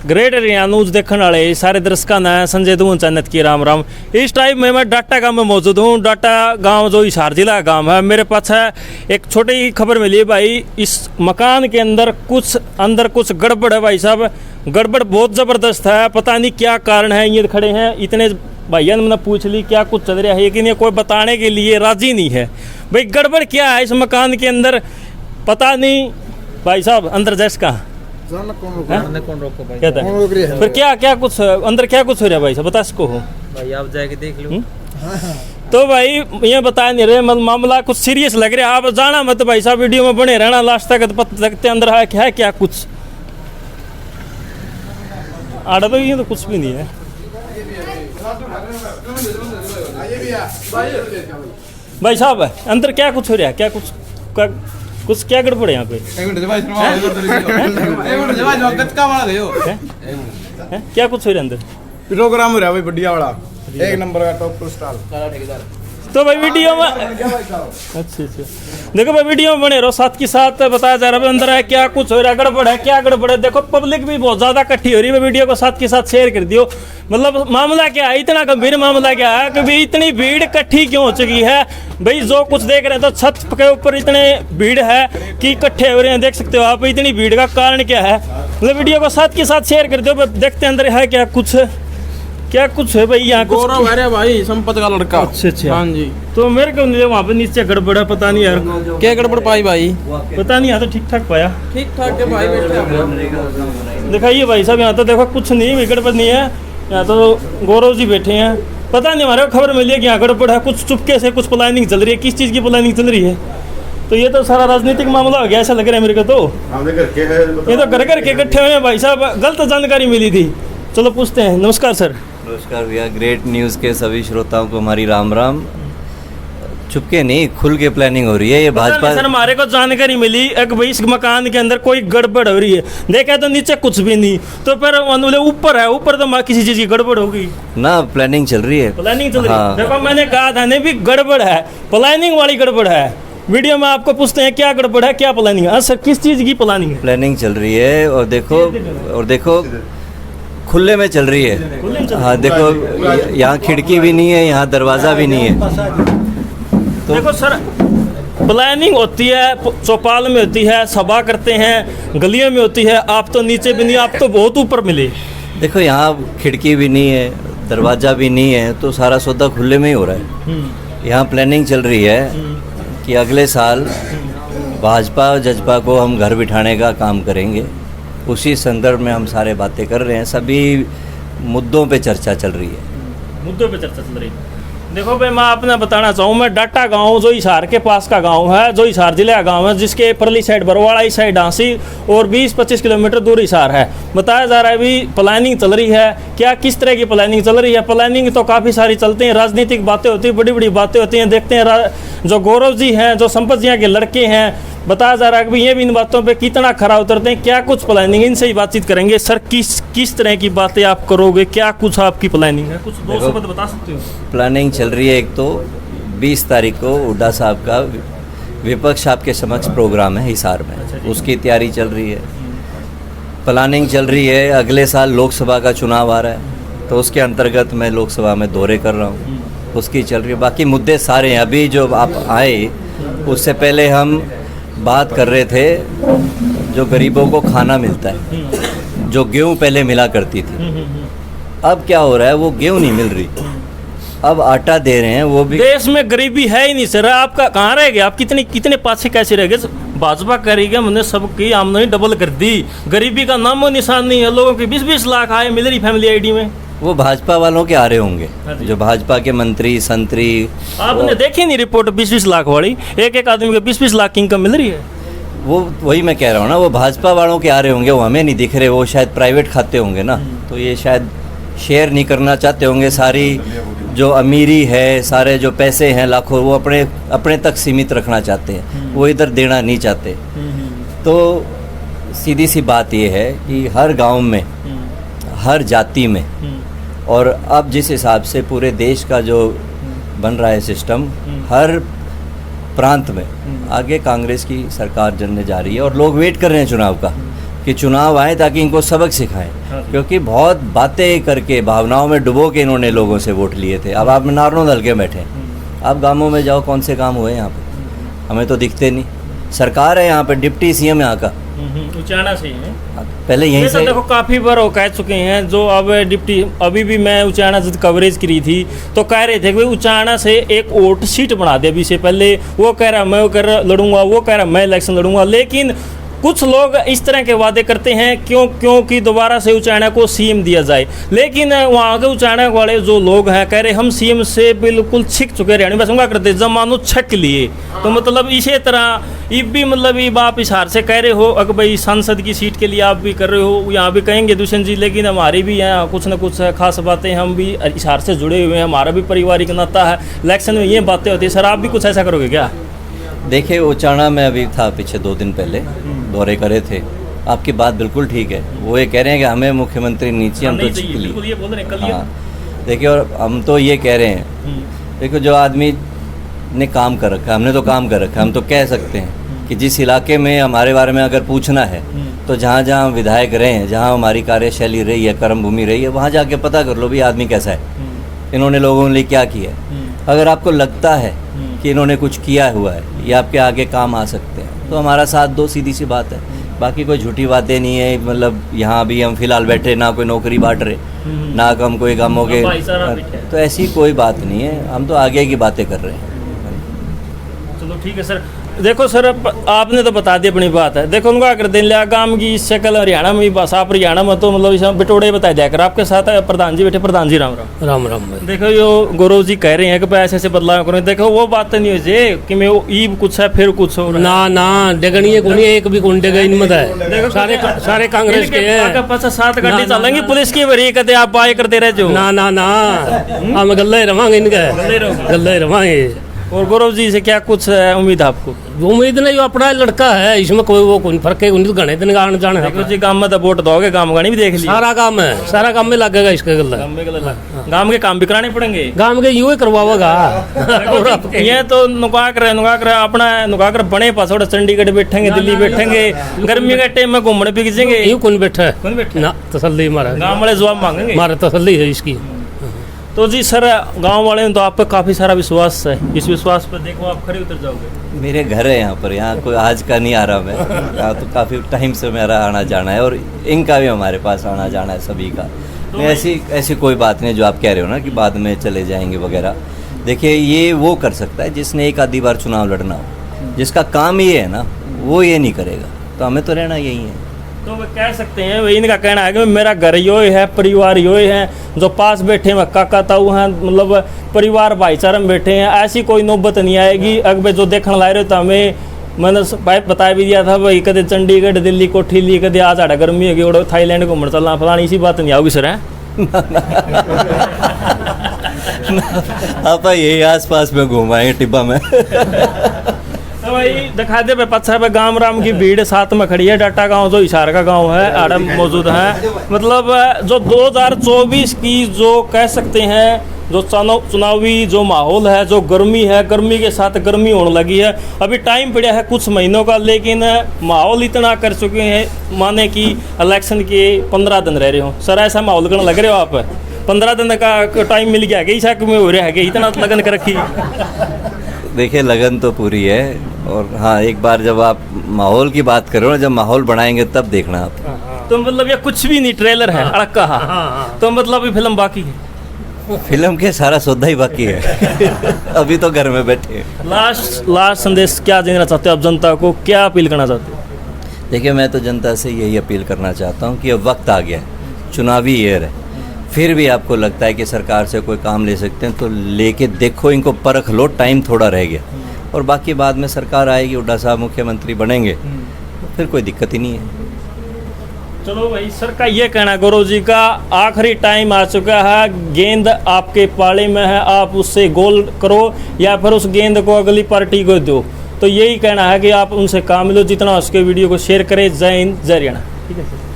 Great Haryana news देखने वाले सारे दर्शकों ने संजय दून चन्नत की राम राम। इस टाइम में मैं डाटा गांव में मौजूद हूँ। डाटा गांव जो हिसार जिला का गांव है, मेरे पास है एक छोटी खबर मिली है भाई। इस मकान के अंदर कुछ गड़बड़ है भाई साहब, गड़बड़ बहुत ज़बरदस्त है। पता नहीं क्या कारण है। ये खड़े हैं इतने भैया ने पूछ ली क्या कुछ चल रहा है, लेकिन ये कोई बताने के लिए राजी नहीं है। भाई गड़बड़ क्या है इस मकान के अंदर पता नहीं भाई साहब। अंदर जैस का कौन रोको भाई? कहता है फिर क्या कुछ अंदर क्या कुछ हो रहा है भाई साहब, बता सको हो भाई आप जाके देख लो। तो भाई ये बता नहीं रहे, मामला कुछ सीरियस लग रहा है। आप जाना मत भाई साहब, वीडियो में बने रहना लास्ट तक, पता लगते अंदर है क्या कुछ आड़ा। तो ये तो कुछ भी नहीं है भाई साहब। अंदर क्या कुछ हो रहा है, क्या कुछ क्या गड़बड़ है यहाँ पे? क्या कुछ हो रहा है अंदर? प्रोग्राम हो रहा है भाई बढ़िया वाला, एक नंबर का टॉप टू स्टार। तो भाई वीडियो में अच्छा देखो भाई, वीडियो में बने रहो, साथ के साथ बताया जा रहा है अंदर है क्या कुछ हो रहा है, गड़बड़ है क्या गड़बड़ है। देखो पब्लिक भी बहुत ज्यादा इकट्ठी हो रही है, वीडियो को साथ के साथ शेयर कर दियो। मतलब मामला क्या है, इतना गंभीर मामला क्या है कि भाई इतनी भीड़ इकट्ठी क्यों हो चुकी है भाई। जो कुछ देख रहे हैं तो छत के ऊपर इतने भीड़ है कि इकट्ठे हो रहे हैं, देख सकते हो आप। इतनी भीड़ का कारण क्या है, मतलब वीडियो को साथ के साथ शेयर कर दो। देखते हैं अंदर है क्या कुछ है भाई यहाँ। गौरव है भाई, संपत का लड़का। अच्छा हाँ जी। तो मेरे को वहाँ पे नीचे गड़बड़ है, पता नहीं यार क्या गड़बड़ पाई भाई, पता नहीं। यहाँ तो ठीक ठाक पाया, ठीक ठाक है भाई। बैठे दिखाइए भाई साहब, यहाँ तो देखो कुछ नहीं गड़बड़ नहीं है। यहाँ तो गौरव जी बैठे हैं, पता नहीं हमारे को खबर मिली है कि यहाँ गड़बड़ है। कुछ चुपके से कुछ प्लानिंग चल रही है, किस चीज़ की प्लानिंग चल रही है। तो ये तो सारा राजनीतिक मामला हो गया ऐसा लग रहा है मेरे को। तो ये तो घर के इकट्ठे हुए हैं भाई साहब, गलत जानकारी मिली थी। चलो पूछते हैं। नमस्कार सर। नमस्कार भैया, ग्रेट न्यूज़ के सभी श्रोताओं को हमारी राम राम। चुपके नहीं, खुल के प्लानिंग हो रही है ये भाजपा। सर हमारे को जानकारी मिली एक भाई इस मकान के अंदर कोई गड़बड़ हो रही है, देखा तो नीचे कुछ भी नहीं, तो फिर ऊपर है, ऊपर तो किसी चीज की गड़बड़ होगी ना। प्लानिंग चल रही है, प्लानिंग चल रही है। देखो मैंने कहा था नहीं भी गड़बड़ है, प्लानिंग वाली गड़बड़ है। वीडियो में आपको पूछते हैं क्या गड़बड़ है, क्या प्लानिंग है। सर किस चीज की प्लानिंग है? प्लानिंग चल रही है और देखो खुले में चल रही है। हाँ देखो, यहाँ खिड़की भी नहीं है, यहाँ दरवाज़ा भी नहीं है। तो देखो सर, प्लानिंग होती है चौपाल में होती है, सभा करते हैं गलियों में होती है। आप तो नीचे भी नहीं, आप तो बहुत ऊपर मिले। देखो यहाँ खिड़की भी नहीं है, दरवाज़ा भी नहीं है, तो सारा सौदा खुले में ही हो रहा है। यहाँ प्लानिंग चल रही है कि अगले साल भाजपा और जजपा को हम घर बिठाने का काम करेंगे। उसी संदर्भ में हम सारे बातें कर रहे हैं, सभी मुद्दों पे चर्चा चल रही है। मुद्दों पे चर्चा चल रही है। देखो भाई मैं आपने बताना चाहूँ, मैं डाटा गांव जो हिसार के पास का गांव है, जो हिसार जिले का गांव है, जिसके परली साइड बरवाड़ा, इस साइड आंसी और 20-25 किलोमीटर दूर हिसार है। बताया जा रहा है अभी प्लानिंग चल रही है। क्या किस तरह की प्लानिंग चल रही है? प्लानिंग तो काफ़ी सारी चलती हैं, राजनीतिक बातें होती हैं, बड़ी बड़ी बातें होती हैं। देखते हैं जो गौरव जी हैं, जो संपत जी के लड़के हैं, बताया जा रहा है कि ये भी इन बातों पे कितना खरा उतरते हैं, क्या कुछ प्लानिंग, इनसे ही बातचीत करेंगे। सर किस तरह की बातें आप करोगे, क्या कुछ आपकी प्लानिंग है, कुछ दो शब्द बता सकते हो? प्लानिंग चल रही है, एक तो 20 तारीख को हुड्डा साहब का विपक्ष आपके समक्ष प्रोग्राम है हिसार में, उसकी तैयारी चल रही है। प्लानिंग चल रही है, अगले साल लोकसभा का चुनाव आ रहा है, तो उसके अंतर्गत मैं लोकसभा में दौरे कर रहा हूँ, उसकी चल रही है। बाकी मुद्दे सारे हैं। अभी जो आप आए उससे पहले हम बात कर रहे थे जो गरीबों को खाना मिलता है, जो गेहूँ पहले मिला करती थी, अब क्या हो रहा है, वो गेहूँ नहीं मिल रही, अब आटा दे रहे हैं। वो भी देश में गरीबी है ही नहीं सर। आपका कहाँ रह गया? आप कितने पाछे कैसे रह गए? भाजपा करेगी, हमने सबकी आमदनी डबल कर दी, गरीबी का नामो निशान नहीं है। लोगों की 20-20 लाख आए मिल रही फैमिली आईडी में। वो भाजपा वालों के आ रहे होंगे, जो भाजपा के मंत्री संतरी। आपने देखी नहीं रिपोर्ट 20-20 लाख वाली? एक आदमी को 20-20 लाख की इनकम मिल रही है। वो वही मैं कह रहा हूँ ना, वो भाजपा वालों के आ रहे होंगे, वो हमें नहीं दिख रहे। वो शायद प्राइवेट खाते होंगे ना, तो ये शायद शेयर नहीं करना चाहते होंगे। सारी जो अमीरी है, सारे जो पैसे हैं लाखों, वो अपने तक सीमित रखना चाहते हैं, वो इधर देना नहीं चाहते। तो सीधी सी बात ये है कि हर गांव में, हर जाति में, और अब जिस हिसाब से पूरे देश का जो बन रहा है सिस्टम, हर प्रांत में आगे कांग्रेस की सरकार जनने जा रही है और लोग वेट कर रहे हैं चुनाव का कि चुनाव आए ताकि इनको सबक सिखाएं, क्योंकि बहुत बातें करके भावनाओं में डुबो के इन्होंने लोगों से वोट लिए थे। अब आप नारनौल हल्के बैठे हैं, आप गांवों में जाओ, कौन से काम हुए यहाँ पे? हमें तो दिखते नहीं। सरकार है यहाँ पे, डिप्टी सीएम यहाँ का उचाना से ही है। पहले यहीं से देखो काफी बार वो कह चुके हैं जो अब डिप्टी, अभी भी मैं उचाना से कवरेज करी थी तो कह रहे थे कि उचाना से एक वोट सीट बना दे। अभी से पहले वो कह रहा मैं लड़ूंगा, वो कह रहा मैं इलेक्शन लड़ूंगा। लेकिन कुछ लोग इस तरह के वादे करते हैं क्योंकि दोबारा से उचाना को सीएम दिया जाए। लेकिन वहाँ के उचाना वाले जो लोग हैं कह रहे हम सीएम से बिल्कुल छिक चुके रहने, बस उनका करते जमानो छक लिए। तो मतलब इसी तरह ये भी मतलब ये आप इशार से कह रहे हो अगर भाई सांसद की सीट के लिए आप भी कर रहे हो, यहाँ भी कहेंगे दुष्यंत जी। लेकिन हमारी भी यहाँ कुछ न कुछ खास बातें, हम भी इशार से जुड़े हुए हैं, हमारा भी पारिवारिक नाता है। इलेक्शन में ये बातें होती है। सर आप भी कुछ ऐसा करोगे क्या? देखिए, उचाना में अभी था पीछे 2 दिन पहले दौरे करे थे। आपकी बात बिल्कुल ठीक है। वो ये कह रहे हैं कि हमें मुख्यमंत्री नीचे, हम तो बिल्कुल ये बोल रहे हैं कल। हाँ, देखिए, और हम तो ये कह रहे हैं, देखो जो आदमी ने काम कर रखा है, हमने तो काम कर रखा है, हम तो कह सकते हैं कि जिस इलाके में हमारे बारे में अगर पूछना है तो जहाँ जहाँ हम विधायक रहे हैं, जहाँ हमारी कार्यशैली रही है, कर्मभूमि रही है, वहाँ जाके पता कर लो भी आदमी कैसा है, इन्होंने लोगों के लिए क्या किया है। अगर आपको लगता है कि इन्होंने कुछ किया हुआ है या आपके आगे काम आ सकते हैं तो हमारा साथ दो, सीधी सी बात है। बाकी कोई झूठी बातें नहीं है। मतलब यहाँ भी हम फिलहाल बैठे, ना कोई नौकरी बांट रहे, ना हम कोई कामों के, तो ऐसी कोई बात नहीं है। हम तो आगे की बातें कर रहे हैं। चलो ठीक है सर। देखो सर आपने तो बता दी अपनी बात है। देखो उनका कर दिन लिया काम की शक्ल हरियाणा में बस, आप हरियाणा में तो मतलब इसमें बिटोड़े बताया जाकर। आपके साथ है प्रधान जी बैठे। प्रधान जी राम राम। राम राम भाई। देखो यो गौरव जी कह रहे हैं कि ऐसे ऐसे बदलाव करें। देखो वो बात नहीं हो जाए कि मैं ईब कुछ है फिर कुछ हो ना ना डेगनी कोनी एक भी कोन डेगा इनमत है। सारे कांग्रेस के हैं। 5-7 गाड़ी चलेंगी पुलिस की भरी कदे आप बाय करते रह जो। ना ना ना हम गल्ले रवांगे इनके, गल्ले रवांगे। और गौरव जी से क्या कुछ उम्मीद आपको? उम्मीद नहीं, जो अपना लड़का है इसमें कोई वो कोई फर्क है। तो घने दिन आने जाने देखो जी गांव में तो वोट दोगे, गांव गानी भी देख लिया। सारा काम है, सारा काम में लगेगा इसके गल्ला। गांव के काम भी कराने पड़ेंगे। गांव के यूं ही करवाओगा। ये तो नुकाकर अपना नुकाकर बने पास चंडीगढ़ बैठेंगे, दिल्ली बैठेंगे, गर्मी के टाइम में घूमने भी खींचेंगे। यूं कौन बैठा है ना, तसल्ली हमारा गाँव वाले जवाब मांगेंगे, हमारा तसल्ली है इसकी। तो जी सर गांव वाले में तो आप पे काफ़ी सारा विश्वास है। इस विश्वास पर देखो आप खड़े उतर जाओगे। मेरे घर है यहाँ पर, यहाँ कोई आज का नहीं आ रहा मैं। यहाँ तो काफ़ी टाइम से मेरा आना जाना है और इनका भी हमारे पास आना जाना है सभी का। तो ऐसी कोई बात नहीं जो आप कह रहे हो ना कि बाद में चले जाएंगे वगैरह। देखिए ये वो कर सकता है जिसने एक आधी बार चुनाव लड़ना हो, जिसका काम ये है ना वो ये नहीं करेगा। तो हमें तो रहना यही है। तो वे कह सकते हैं, वही इनका कहना है कि मेरा घर यो है, परिवार यो है, जो पास बैठे हैं काका ताऊ हैं, मतलब परिवार भाईचारा में बैठे हैं। ऐसी कोई नौबत नहीं आएगी। अगर जो देखने ला रहे हो तो हमें मैंने भाई बता भी दिया था भाई, कदे चंडीगढ़ दिल्ली कोठी ली, कदे आज आड़ा गर्मी होगी और थाईलैंड घूमने चलना फलानी, इसी बात नहीं आओगी सर है। आप यही आसपास में घुमाएंगे टिब्बा में। तो भाई दिखा दे पच्छा पे गांव राम की भीड़ साथ में खड़ी है। डाटा गांव जो हिसार का गांव है आड़ा मौजूद है। मतलब जो 2024 की जो कह सकते हैं जो चुनावी जो माहौल है, जो गर्मी है, गर्मी के साथ गर्मी होने लगी है। अभी टाइम पड़ा है कुछ महीनों का, लेकिन माहौल इतना कर चुके हैं माने कि इलेक्शन के 15 दिन रह रहे हो। सर ऐसा माहौल करने लग रहे हो आप? 15 दिन का टाइम मिल गया कि शक में हो रहा है कि इतना लगन कर रखी। देखिए लगन तो पूरी है। और हाँ, एक बार जब आप माहौल की बात करो ना, जब माहौल बनाएंगे तब देखना आप। तो मतलब ये कुछ भी नहीं, ट्रेलर है अड़का। तो मतलब ये फिल्म बाकी है। फिल्म के सारा सौदा ही बाकी है। अभी तो घर में बैठे। लास्ट संदेश क्या देना चाहते हो आप जनता को, क्या अपील करना चाहते हो? देखिए मैं तो जनता से यही अपील करना चाहता हूँ कि अब वक्त आ गया है, चुनावी ईयर है। फिर भी आपको लगता है कि सरकार से कोई काम ले सकते हैं तो लेके देखो, इनको परख लो, टाइम थोड़ा रह गया। और बाकी बाद में सरकार आएगी, हुड्डा साहब मुख्यमंत्री बनेंगे, फिर कोई दिक्कत ही नहीं है। चलो भाई, सर का ये कहना गौरव जी का, आखिरी टाइम आ चुका है, गेंद आपके पाले में है, आप उससे गोल करो या फिर उस गेंद को अगली पार्टी को दो। तो यही कहना है कि आप उनसे काम लो, जितना उसके वीडियो को शेयर करें। जय हिंद, जय हरियाणा। ठीक है सर।